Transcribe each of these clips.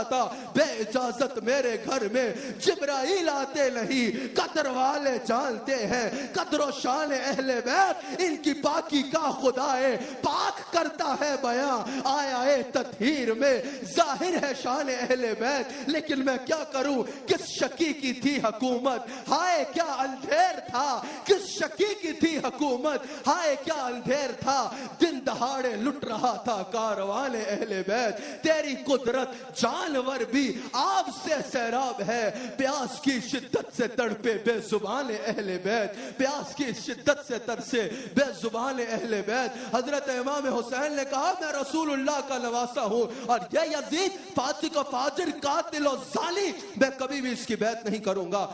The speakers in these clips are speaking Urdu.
تھا بے اجازت میرے گھر میں جبرائیل آتے نہیں. قدر والے جانتے ہیں قدر و شان اہل بیت ان کی پاکی کا خدائے پاک کرتا ہے بیان. آیا ہے تطہیر میں ظاہر ہے شان اہل بیت, لیکن میں کیا کروں کس شکی کی تھی حکومت, ہائے کیا اندھیر تھا کس شکی کی تھی حکومت, ہائے کیا اندھیر تھا دن دہاڑے لٹ رہا تھا کاروان اہل بیت. تیری قدرت جانور بھی آب سے سیراب ہے, پیاس کی شدت سے تڑپے بے زبان اہل بیت, پیاس کی شدت سے ترسے بے زبان اہل بیت. حضرت امام حسین نے کہا میں رسول اللہ کا نواسا ہوں اور یہ یزید فاسق و فاجر قاتل و ظالم, میں کبھی بھی اس کی بیعت نہیں کروں گا.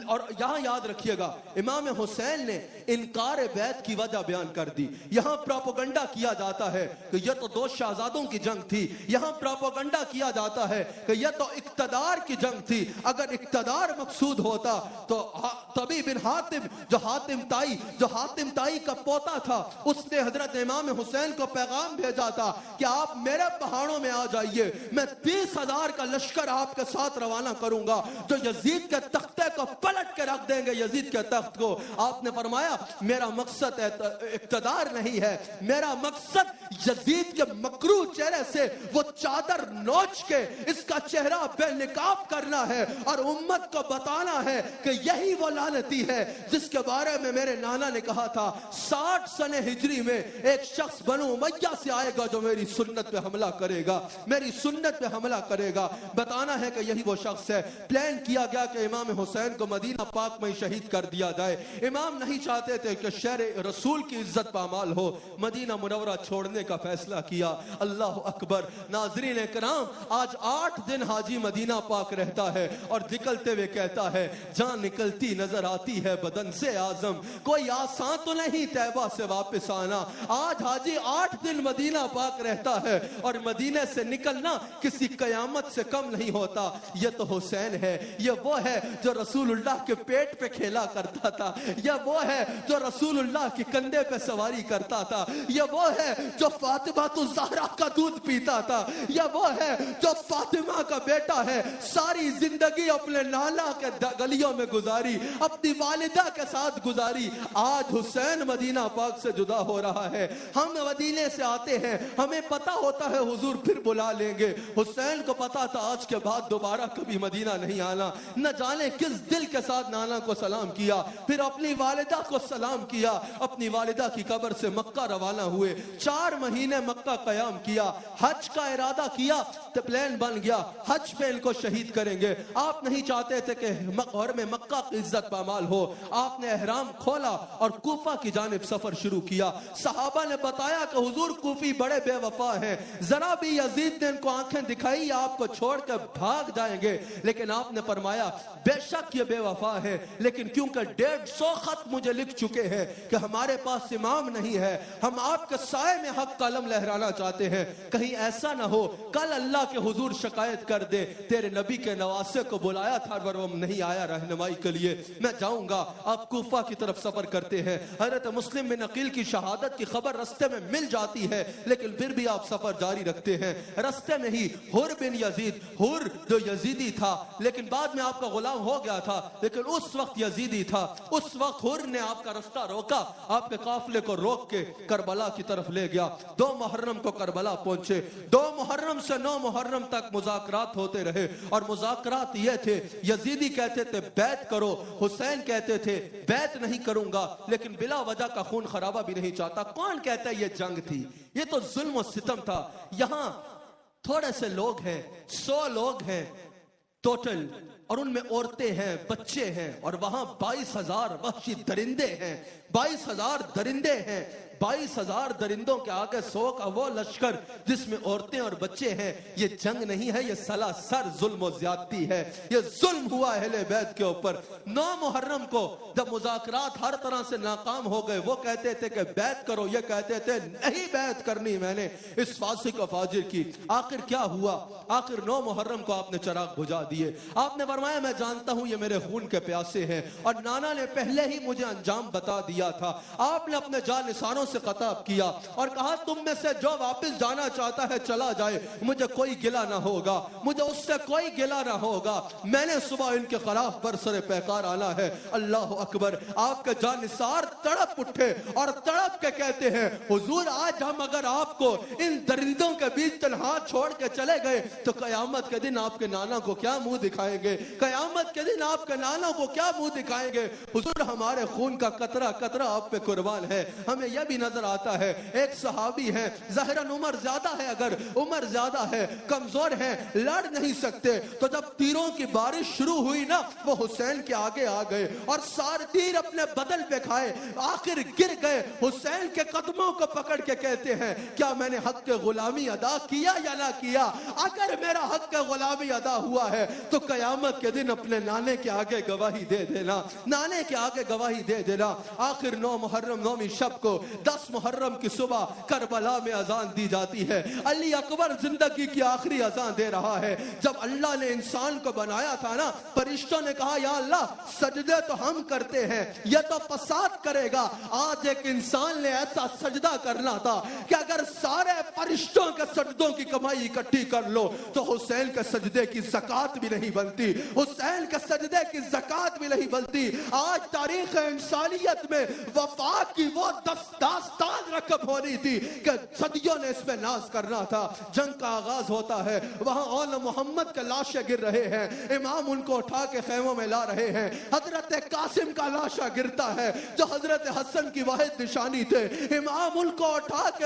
اور یہاں یاد رکھیے گا امام حسین نے انکار بیعت کی وجہ بیان کر دی. یہاں پروپیگنڈا کیا جاتا ہے کہ یہ تو دو شہزادوں کی جنگ تھی, یہاں پروپیگنڈا کیا جاتا ہے کہ یہ تو اقتدار کی جنگ تھی. اگر اقتدار مقصود ہوتا تو طبی بن حاتم جو حاتم تائی کا پوتا تھا اس نے حضرت امام حسین کو پیغام بھیجا تھا کہ آپ میرے پہاڑوں میں آ جائیے, میں 30,000 کا لشکر آپ کے ساتھ روانہ کروں گا جو یزید کے تختے کو پلٹ کے رکھ دیں گے یزید کے تخت کو. آپ نے فرمایا میرا مقصد اقتدار نہیں ہے, میرا مقصد یزید کے مکروہ چہرے سے وہ چادر نوچ کے اس کا چہرہ بے نقاب کرنا ہے اور امت کو بتانا ہے کہ یہی وہ لعنتی ہے جس کے بارے میں میرے نانا نے کہا تھا 60 سنہ ہجری میں ایک شخص بنو امیہ سے آئے گا جو میری سنت پہ حملہ کرے گا, میری سنت پہ حملہ کرے گا. بتانا ہے کہ یہی وہ شخص ہے. پلان کیا گیا کہ امام حسین کو مدینہ پاک میں شہید کر دیا جائے. امام نہیں چاہتے تھے کہ شہر رسول کی عزت پامال ہو, مدینہ منورہ چھوڑنے کا فیصلہ کیا. اللہ اکبر. ناظرین کرام, آج 8 دن حاجی مدینہ پاک رہتا ہے اور نکلتے ہوئے کہتا ہے جان نکلتی نظر آتی ہے بدن سے اعظم, کوئی آسان تو نہیں طیبہ سے واپس آنا. آج حاجی 8 دن مدینہ پاک رہتا ہے اور مدینہ سے نکلنا کسی قیامت سے کم نہیں ہوتا. یہ تو حسین ہے, یہ وہ ہے جو رسول اللہ کے پیٹ پہ کھیلا کرتا تھا, یہ وہ ہے جو رسول اللہ کے کندھے پہ سواری کرتا تھا, یہ وہ ہے جو فاطمہ الزہرا کا دودھ پیتا تھا, یہ وہ ہے جو فاطمہ کا بیٹا ہے, ساری زندگی اپنے نانا کے گلیوں میں گزاری, اپنی والدہ کے ساتھ گزاری. آج حسین مدینہ پاک سے جدا ہو رہا ہے. ہم مدینے سے آتے ہیں, ہمیں پتا ہوتا ہے حضور پھر بلا لیں گے. حسین کو پتا تھا آج کے بعد دوبارہ کبھی مدینہ نہیں آنا. نہ جانے کس دل کے ساتھ نانا کو سلام کیا, پھر اپنی والدہ کو سلام کیا, اپنی والدہ کی قبر سے مکہ روانہ ہوئے. 4 مہینے مکہ قیام کیا, حج کا ارادہ کیا تو پلان بن گیا حج پہ ان کو شہید کریں گے. آپ نہیں چاہتے تھے کہ اور میں مکہ کی عزت پامال ہو. آپ نے احرام کھولا اور کوفہ کی جانب سفر شروع کیا. صحابہ نے بتایا کہ حضور کوفی بڑے بے وفا ہیں, ذرا بھی یزید نے ان کو آنکھیں دکھائی آپ کو چھوڑ کر بھاگ جائیں گے. لیکن آپ نے فرمایا بے شک یہ بے وفا ہے, لیکن کیونکہ 150 خط مجھے لکھ چکے ہیں کہ ہمارے پاس امام نہیں ہے, ہم آپ کے سائے میں حق قلم لہرانا چاہتے ہیں, کہیں ایسا نہ ہو کل اللہ کے حضور شکایت کر دے تیرے نبی کے نواسے کو بلایا تھا اور وہ نہیں آیا رہنمائی کے لیے, میں جاؤں گا. آپ کوفہ کی طرف سفر کرتے ہیں. حضرت مسلم بن عقیل کی شہادت کی خبر رستے میں مل جاتی ہے, لیکن پھر بھی آپ سفر جاری رکھتے ہیں. رستے میں ہی حر بن یزید, حر جو یزیدی تھا لیکن بعد میں آپ کا غلام ہو گیا تھا, لیکن اس وقت یزیدی تھا, اس وقت حر نے آپ کا رستہ روکا, آپ کے قافلے کو روک کے کربلا کی طرف لے گیا. 2 محرم کو کربلا پہنچے. 2 محرم سے 9 محرم تک مذاکرات ہوتے رہے اور مذاکرات یہ تھے, یزیدی کہتے تھے بیعت کرو, حسین کہتے تھے بیعت نہیں کروں گا لیکن بلا وجہ کا خون خرابہ بھی نہیں چاہتا. کون کہتا ہے یہ جنگ تھی؟ یہ تو ظلم و ستم تھا. یہاں تھوڑے سے لوگ ہیں, 100 لوگ ہیں ٹوٹل, اور ان میں عورتیں ہیں, بچے ہیں, اور وہاں 22,000 وحشی درندے ہیں, 22,000 درندے ہیں. 22,000 درندوں کے آگے 100 کا وہ لشکر جس میں عورتیں اور بچے ہیں. یہ جنگ نہیں ہے, یہ سلاسر ظلم و زیادتی ہے. یہ ظلم ہوا اہل بیت کے اوپر. 9 محرم کو جب مذاکرات ہر طرح سے ناکام ہو گئے, وہ کہتے تھے کہ بیعت کرو, یہ کہتے تھے نہیں بیعت کرنی میں نے اس فاسق و فاجر کی. آخر کیا ہوا؟ آخر 9 محرم کو آپ نے چراغ بجھا دیے. آپ نے فرمایا میں جانتا ہوں یہ میرے خون کے پیاسے ہیں, اور نانا نے پہلے ہی مجھے انجام بتا دیا تھا. آپ نے اپنے جانثاروں سے خطاب کیا اور کہا تم میں سے جو واپس جانا چاہتا ہے چلا جائے, مجھے کوئی گلہ نہ ہوگا, مجھے اس سے کوئی گلہ نہ ہوگا, میں نے صبح ان کے خلاف برسر پیکار آنا ہے. اللہ اکبر. آپ کے جانثار تڑپ اٹھے اور تڑپ کے کہتے ہیں حضور آج ہم اگر آپ کو ان درندوں کے بیچ تنہا چھوڑ کے چلے گئے تو قیامت کے دن آپ کے نانا کو کیا منہ دکھائیں گے, قیامت کے دن آپ کے نانا کو کیا منہ دکھائیں گے. حضور ہمارے خون کا قطرہ قطرہ آپ پہ قربان ہے. ہمیں یہ بھی نظر آتا ہے ایک صحابی ہے, ظاہراً عمر زیادہ ہے, اگر عمر زیادہ ہے, کمزور ہے, لڑ نہیں سکتے, تو جب تیروں کی بارش شروع ہوئی نا وہ حسین کے آگے آ گئے اور سارے تیر اپنے بدل پہ کھائے, آخر گر گئے. حسین کے قدموں کو پکڑ کے کہتے ہیں کیا میں نے حق کے غلامی ادا کیا یا نہ کیا؟ اگر میرا حق کے غلامی ادا ہوا ہے تو قیامت کے دن اپنے نانے کے آگے گواہی دے دینا, نانے کے آگے گواہی دے دینا. آخر 9 محرم 9ویں شب کو 10 محرم کی صبح کربلا میں اذان دی جاتی ہے. علی اکبر زندگی کی آخری اذان دے رہا ہے. جب اللہ نے انسان کو بنایا تھا نا, فرشتوں نے کہا یا اللہ سجدے تو ہم کرتے ہیں, یہ تو فساد کرے گا. آج ایک انسان نے ایسا سجدہ کرنا تھا کہ اگر سارے فرشتوں کے سجدوں کی کمائی اکٹھی کر لو تو حسین کے سجدے کی زکات بھی نہیں بنتی, حسین کے سجدے کی زکات بھی نہیں بنتی. آج تاریخ انسانیت میں وفات کی وہ داستان رقم ہونی تھی کہ صدیوں نے اس میں ناز کرنا تھا. جنگ کا آغاز ہوتا ہے, وہاں اول محمد کے لاشیں گر رہے ہیں, امام ان کو اٹھا کے خیموں میں لا رہے ہیں. حضرت قاسم کا لاشا گرتا ہے جو حضرت حسن کی واحد نشانی تھے, امام ان کو اٹھا کے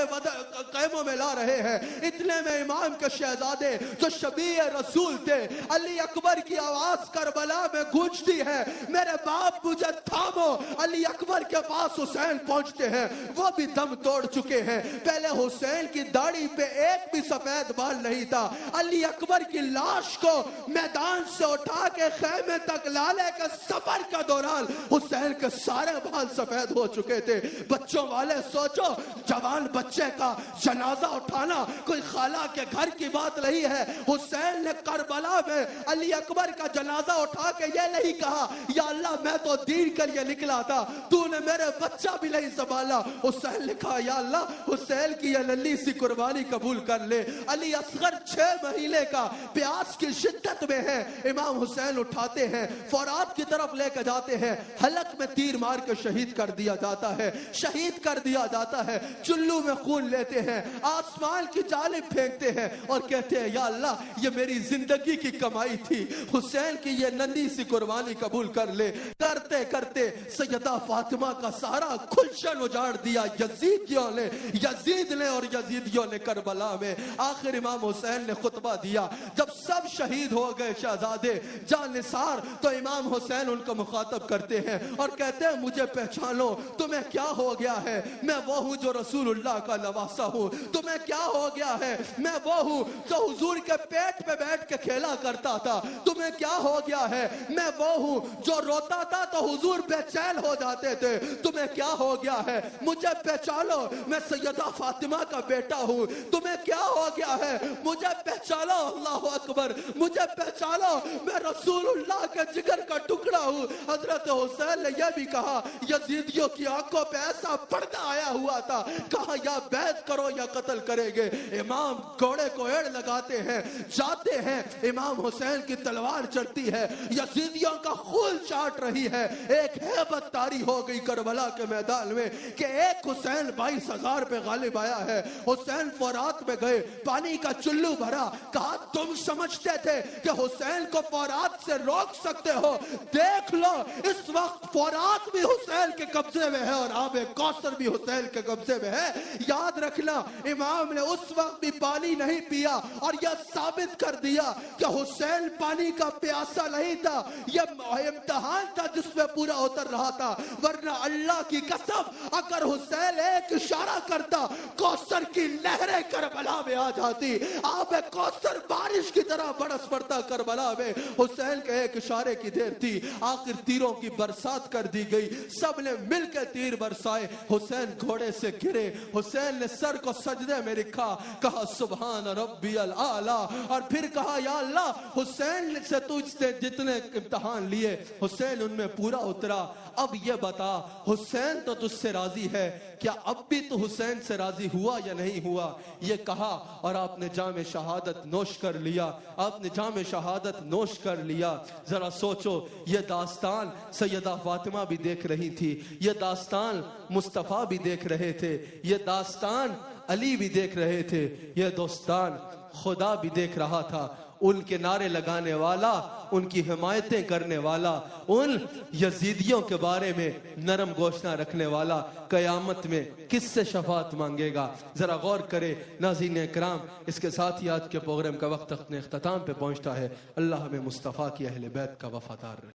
خیموں میں لا رہے ہیں. اتنے میں امام کے شہزادے جو شبیہ رسول تھے, علی اکبر کی آواز کربلا میں گونجتی ہے میرے باپ مجھے تھامو. علی اکبر کے پاس حسین پہنچتے ہیں, وہ بھی دم توڑ چکے ہیں. پہلے حسین کی داڑھی پہ ایک بھی سفید بال نہیں تھا. علی اکبر کی لاش کو میدان سے اٹھا کے خیمے تک لانے کے سفر کا دوران حسین کے سارے بال سفید ہو چکے تھے. بچوں والے سوچو, جوان بچے کا جنازہ اٹھانا کوئی خالہ کے گھر کی بات نہیں ہے. حسین نے کربلا میں علی اکبر کا جنازہ اٹھا کے یہ نہیں کہا یا اللہ میں تو دین کے لیے نکلا تھا, تو نے میرے بچہ بھی نہیں سنبھالا. حسین نے کہا یا اللہ حسین کی یہ للی سی قربانی قبول کر لے. علی اصغر 6 مہینے کا پیاس کی شدت میں ہے. امام حسین اٹھاتے ہیں, فورات کی طرف لے کے جاتے ہیں, حلق میں تیر مار کے شہید کر دیا جاتا ہے, شہید کر دیا جاتا ہے. چلو میں خون لیتے ہیں, آسمان کی جانب پھینکتے ہیں اور کہتے ہیں یا اللہ یہ میری زندگی کی کمائی تھی, حسین کی یہ ننھی سی قربانی قبول کر لے. کرتے کرتے سیدہ فاطمہ کا سارا گلشن اجاڑ دیا یزید نے اور یزیدیوں نے کربلا میں. آخر امام حسین نے خطبہ دیا, جب سب شہید ہو گئے شہزادے جان نثار, تو امام حسین ان کو مخاطب کرتے ہیں اور کہتے ہیں مجھے پہچانو, تمہیں کیا ہو گیا ہے؟ میں وہ ہوں جو رسول اللہ کا نواسا ہوں. تمہیں کیا ہو گیا ہے؟ میں وہ ہوں جو حضور کے پیٹ پہ بیٹھ کے کھیلا کرتا تھا. تمہیں کیا ہو گیا ہے؟ میں وہ ہوں جو روتا تھا تو حضور بے چین ہو جاتے تھے. تمہیں کیا ہو گیا ہے؟ مجھے پہچانو, میں سیدہ فاطمہ کا بیٹا ہوں. تمہیں کیا ہو گیا ہے؟ مجھے پہچانو. اللہ اکبر, مجھے پہچانو, میں رسول اللہ کے جگر کا ٹکڑا ہوں. حضرت حسین نے یہ بھی کہا, یزیدیوں کی آنکھوں پہ ایسا پردہ آیا ہوا تھا, کہا یا بیعت کرو یا قتل کریں گے. امام گھوڑے کو ایڑ لگاتے ہیں, جاتے ہیں. امام حسین کی تلوار چڑھتی ہے, یزیدیوں کا خون چاٹ رہی ہے. ایک ہیبت طاری ہو گئی کربلا کے میدان میں کہ ایک حسین 22,000 پہ غالب آیا ہے. حسین فورات میں گئے, پانی کا چلو بھرا, کہا تم سمجھتے تھے کہ حسین کو فورات سے روک سکتے ہو؟ دیکھ لو اس وقت فورات بھی حسین کے قبضے میں ہے اور آب کوثر بھی حسین کے قبضے میں ہے. یاد رکھنا, امام نے اس وقت بھی پانی نہیں پیا اور یہ ثابت کر دیا کہ حسین پانی کا پیاسا نہیں تھا. یہ امتحان تھا جس میں پورا اتر رہا تھا, ورنہ اللہ کی قسم اگر حسین ایک اشارہ کرتا کوثر کی نہریں کربلا میں آ جاتی. آب کوثر بارش کی طرح برس پڑتا کربلا میں. حسین کے ایک اشارے کی دیر تھی, آخر تیروں کی برسات کر دی گئی. سب نے مل کے تیر برسائے. حسین گھوڑے سے گرے, حسین نے سر کو سجدے میں رکھا, کہا سبحان ربی الاعلی, اور پھر کہا یا اللہ حسین سے تجھ سے جتنے امتحان لیے حسین ان میں پورا اترا. اب یہ بتا, حسین تو تجھ سے راضی ہے, کیا اب بھی تو حسین سے راضی ہوا یا نہیں ہوا؟ یہ کہا اور آپ نے جام شہادت نوش کر لیا، آپ نے جام شہادت نوش کر لیا۔ ذرا سوچو، یہ داستان سیدہ فاطمہ بھی دیکھ رہی تھی، یہ داستان مصطفیٰ بھی دیکھ رہے تھے، یہ داستان علی بھی دیکھ رہے تھے، یہ داستان خدا بھی دیکھ رہا تھا۔ ان کے نعرے لگانے والا، ان کی حمایتیں کرنے والا، ان یزیدیوں کے بارے میں نرم گوشنا رکھنے والا قیامت میں کس سے شفاعت مانگے گا؟ ذرا غور کرے ناظرین اکرام۔ اس کے ساتھ ہی آج کے پروگرام کا وقت اپنے اختتام پہ پہنچتا ہے۔ اللہ ہمیں مصطفیٰ کی اہل بیت کا وفادار رکھے۔